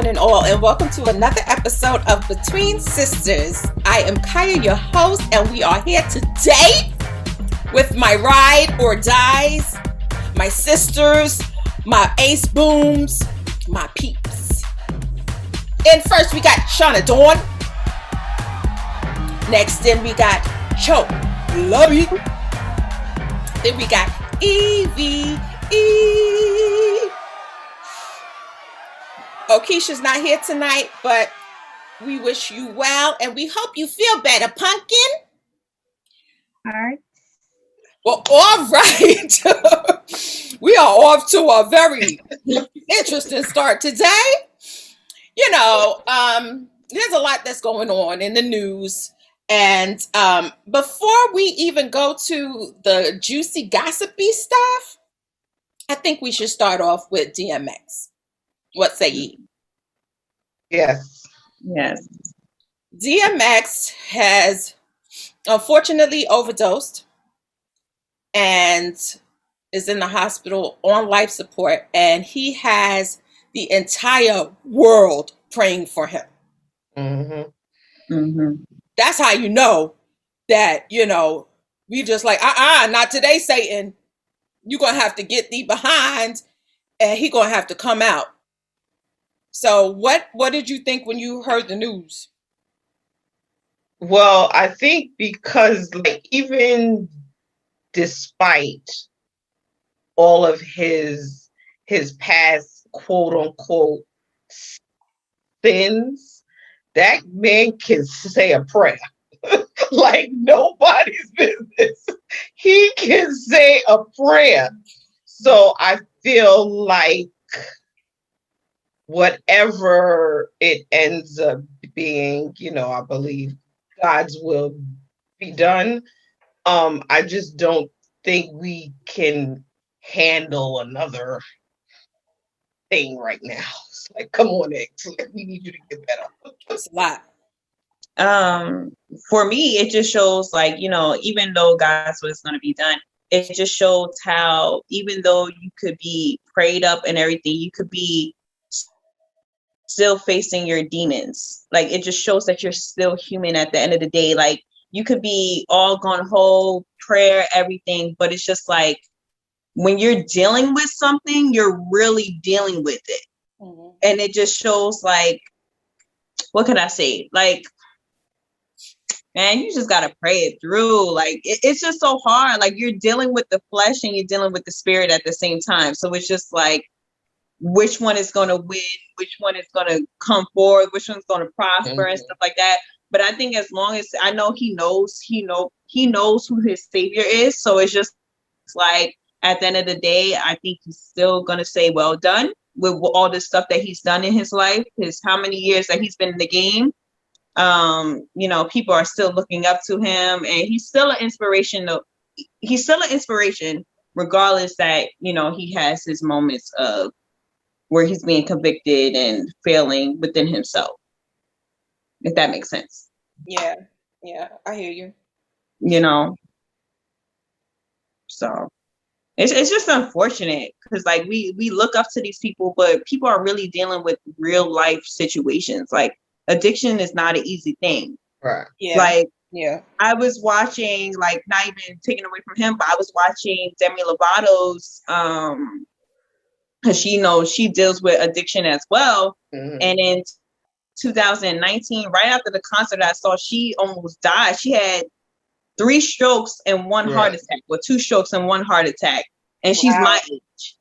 one and all, and welcome to another episode of Between Sisters. I am Kaya, your host, and we are here today with my ride or dies, my sisters, my ace booms, my peeps. And first we got Shauna Dawn. Next in we got Cho Lovey. Then we got Evie. Oh, Keisha's not here tonight, but we wish you well and we hope you feel better, Pumpkin. All right. Well, all right. We are off to a very interesting start today. You know, there's a lot that's going on in the news. And before we even go to the juicy, gossipy stuff, I think we should start off with DMX. What say ye? Yes. DMX has unfortunately overdosed and is in the hospital on life support, and he has the entire world praying for him. That's how you know that, you know, we just like, not today, Satan. You're going to have to get thee behind, and he going to have to come out. So what did you think when you heard the news? Well, I think because like even despite all of his past quote unquote sins, that man can say a prayer like nobody's business. He can say a prayer. So I feel like whatever it ends up being, you know, I believe God's will be done. I just don't think we can handle another thing right now. It's like, come on, X, we need you to get better. It's a lot. For me, it just shows like, you know, even though God's will is going to be done, it just shows how even though you could be prayed up and everything, you could be still facing your demons. Like, it just shows that you're still human at the end of the day. Like, you could be all gung ho, prayer, everything, but it's just like when you're dealing with something, you're really dealing with it. And it just shows like, what can I say? Like, man, you just got to pray it through. Like, it's just so hard. Like, you're dealing with the flesh and you're dealing with the spirit at the same time. So it's just like, which one is going to win, which one is going to come forward, which one's going to prosper and stuff like that. But I think as long as I know he knows who his savior is. So it's just like at the end of the day, I think he's still going to say, well done with all this stuff that he's done in his life, his how many years that he's been in the game. You know, people are still looking up to him, and he's still an inspiration. He's still an inspiration, regardless that, you know, he has his moments of where he's being convicted and failing within himself, if that makes sense. Yeah, I hear you. You know, so it's just unfortunate because like we look up to these people, but people are really dealing with real life situations. Like, addiction is not an easy thing. Right. Yeah. Like, yeah. I was watching, like, not even taken away from him, but I was watching Demi Lovato's because she deals with addiction as well. And in 2019, right after the concert I saw, she almost died. She had 3 strokes and 1 heart attack, or 2 strokes and 1 heart attack. And she's my age,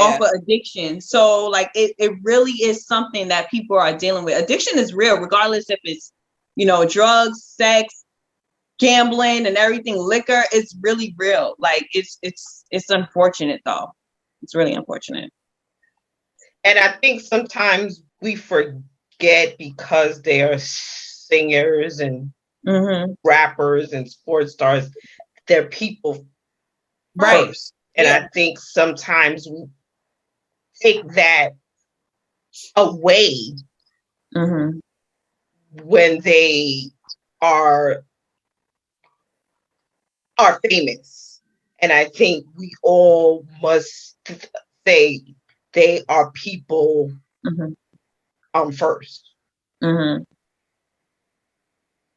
off of addiction. So like it really is something that people are dealing with. Addiction is real, regardless if it's, you know, drugs, sex, gambling and everything, liquor. It's really real. Like it's unfortunate though. It's really unfortunate. And I think sometimes we forget because they are singers and rappers and sports stars, they're people first. And I think sometimes we take that away when they are famous. And I think we all must say they are people first. Mm-hmm.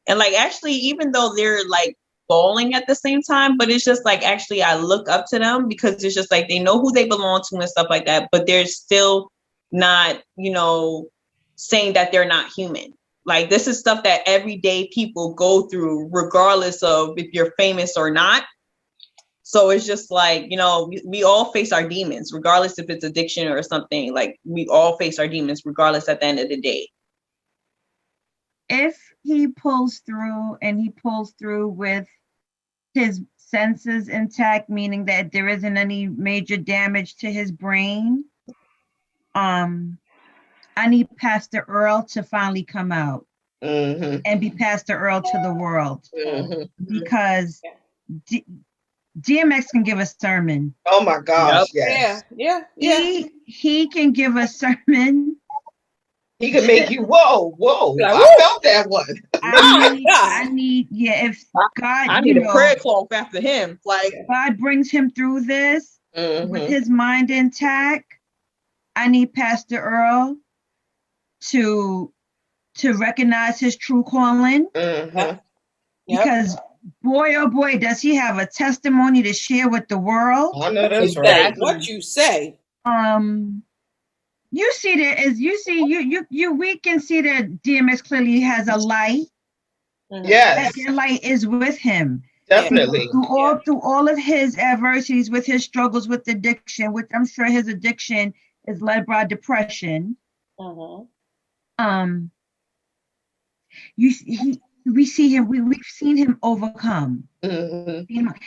And like, actually, even though they're like bowling at the same time, but it's just like, actually, I look up to them because it's just like, they know who they belong to and stuff like that, but they're still not, you know, saying that they're not human. Like, this is stuff that everyday people go through, regardless of if you're famous or not. So it's just like, you know, we all face our demons, regardless if it's addiction or something. Like, we all face our demons, regardless at the end of the day. If he pulls through, and he pulls through with his senses intact, meaning that there isn't any major damage to his brain, I need Pastor Earl to finally come out and be Pastor Earl to the world, because DMX can give a sermon. Oh my gosh! Yes. Yeah. He can give a sermon. He can make you whoa. Like, I felt that one. I need, if God, I need a prayer cloth after him. Like, God brings him through this with his mind intact, I need Pastor Earl to recognize his true calling. Because boy, oh boy, does he have a testimony to share with the world. I know that's right. What you say. You see we can see that DMX clearly has a light. Yes. That light is with him. Definitely. Through all of his adversities, with his struggles with addiction, which I'm sure his addiction is led by depression. We see him, we've seen him overcome. And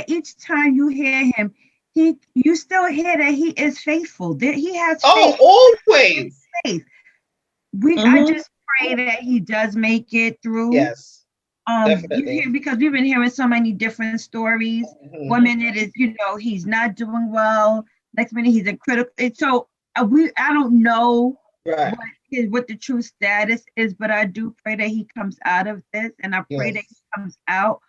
each time you hear him, you still hear that he is faithful. He has faith. Always. Faith. I just pray that he does make it through. Yes. Definitely. You hear, because we've been hearing so many different stories. 1 minute is, he's not doing well. Next minute he's in critical. So I don't know what the true status is, but I do pray that he comes out of this, and I pray that he comes out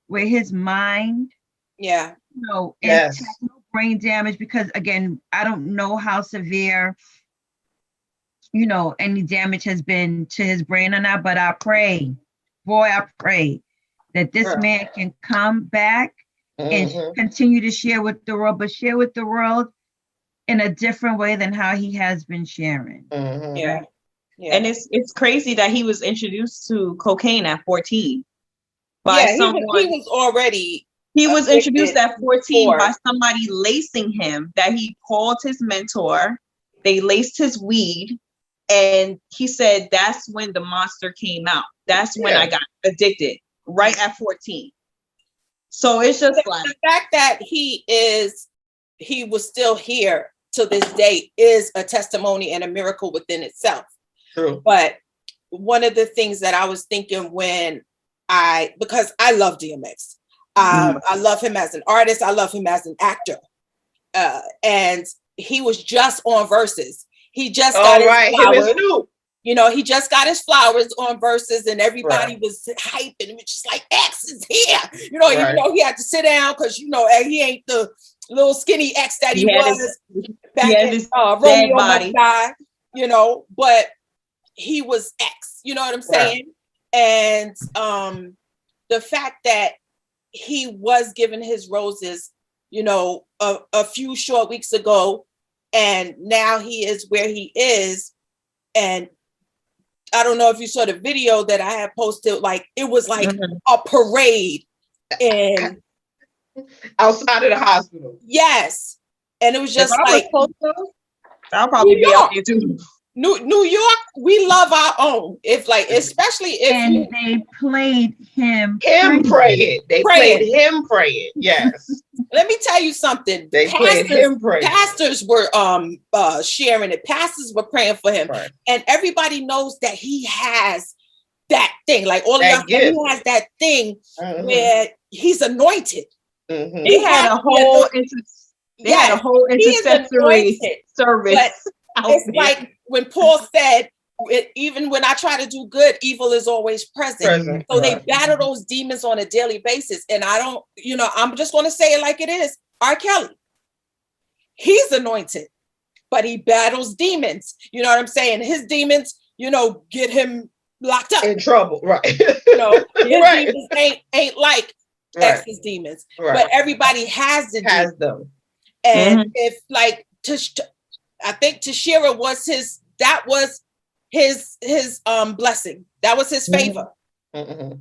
with his mind. No brain damage, because again, I don't know how severe, any damage has been to his brain or not, but I pray that this man can come back and continue to share with the world, but share with the world in a different way than how he has been sharing. And it's crazy that he was introduced to cocaine at 14 by someone. He was introduced at 14 by somebody lacing him, that he called his mentor. They laced his weed, and he said, that's when the monster came out. That's when I got addicted, right at 14. So it's just the fact that he was still here to this day is a testimony and a miracle within itself. True. But one of the things that I was thinking because I love DMX. I love him as an artist. I love him as an actor. And he was just on Verzuz. He just got his flowers. He just got his flowers on Verzuz, and everybody was hyping. It was just like, X is here. Even though he had to sit down because, he ain't the little skinny X that he was back in Romeo Must Die, but he was X. You know what I'm saying? And the fact that he was given his roses, a few short weeks ago, and now he is where he is. And I don't know if you saw the video that I had posted, like it was like a parade in outside of the hospital. Yes. And it was just like I'll probably be out there too. New York, we love our own. Especially if they played him praying. They played him praying. Yes. Let me tell you something. They played him praying. Pastors were sharing it. Pastors were praying for him, and everybody knows that he has that thing. Like all of y'all, he has that thing where he's anointed. They had a whole intercessory service. It's like when Paul said, even when I try to do good, evil is always present. So they battle those demons on a daily basis. And I don't, I'm just going to say it like it is. R. Kelly, he's anointed, but he battles demons. You know what I'm saying? His demons, get him locked up. In trouble, right. His demons ain't like X's demons. Right. But everybody has them. And if like I think Tashira was his blessing. That was his favor. Mm-hmm.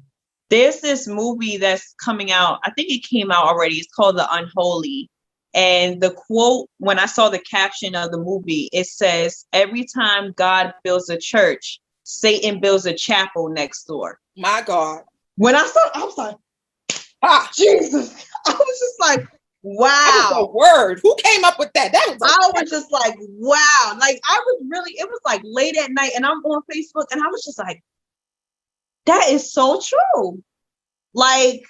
There's this movie that's coming out. I think it came out already. It's called The Unholy. And the quote, when I saw the caption of the movie, it says, every time God builds a church, Satan builds a chapel next door. My God. When I saw it, I was like, Jesus. I was just like, wow. That was a word. Who came up with that? I was just like, wow. Like, it was like late at night and I'm on Facebook and I was just like, that is so true. Like,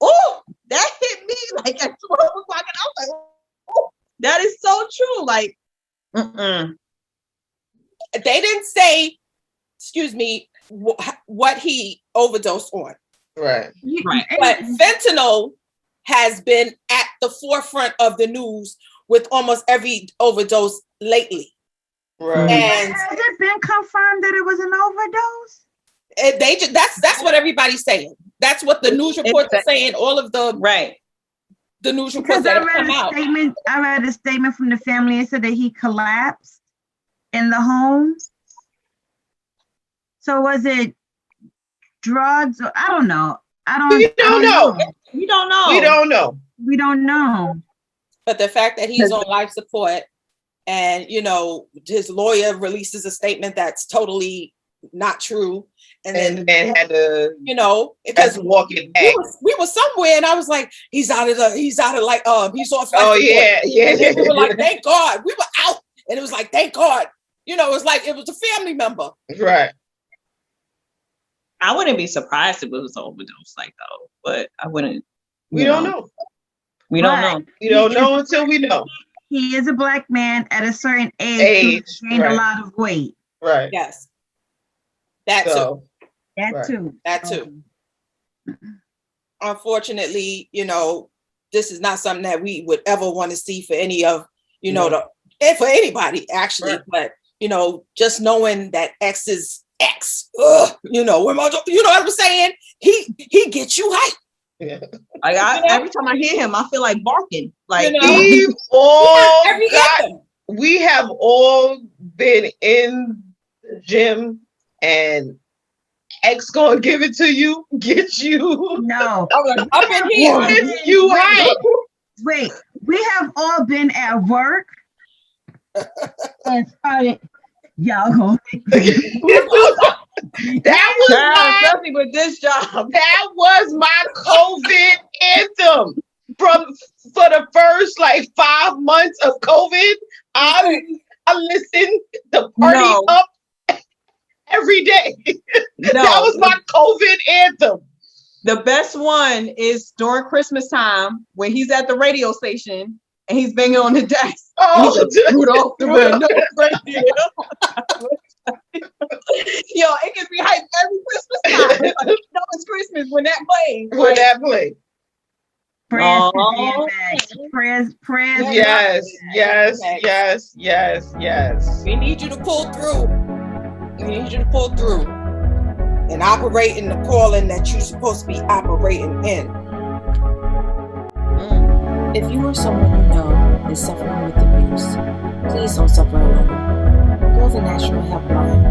oh, that hit me like at 12 o'clock. And I was like, oh, that is so true. Like, They didn't say, excuse me, what he overdosed on. Right. But fentanyl has been at the forefront of the news with almost every overdose lately. Right. And has it been confirmed that it was an overdose? That's what everybody's saying. That's what the news reports are saying. All of the news reports that have come out. I read a statement from the family. It said that he collapsed in the home. So was it drugs? Or, I don't know. We don't know. We don't know. We don't know. We don't know. But the fact that he's on life support and, his lawyer releases a statement that's totally not true. And then had to, because walk it back. We were somewhere and I was like, he's off. Yeah. And we were like, thank God. We were out. And it was like, thank God. It was like, it was a family member. Right. I wouldn't be surprised if it was an overdose, but I wouldn't. We don't know. We don't know. We don't know until we know. He is a Black man at a certain age. He gained a lot of weight. Right. Yes. That too. Unfortunately, this is not something that we would ever want to see for any of, for anybody actually. Right. But, just knowing that X is X, you know what I'm saying? He gets you hype. Yeah. Every time I hear him, I feel like barking. Like we have all been in the gym and X gonna give it to you, get you. No, up in here. Get you hype. Wait, we have all been at work and started. Y'all gonna especially with this job. That was my COVID anthem. For the first 5 months of COVID, I listened to Party Up every day. That was my COVID anthem. The best one is during Christmas time when he's at the radio station and he's banging on the desk. Oh, Rudolph the Red-Nosed Yo, it can be hyped every Christmas time. It's Christmas when that plays. When that plays. Prayers. Yes. We need you to pull through. And operate in the calling that you're supposed to be operating in. If you or someone you know is suffering with abuse, please don't suffer alone. Call the National Helpline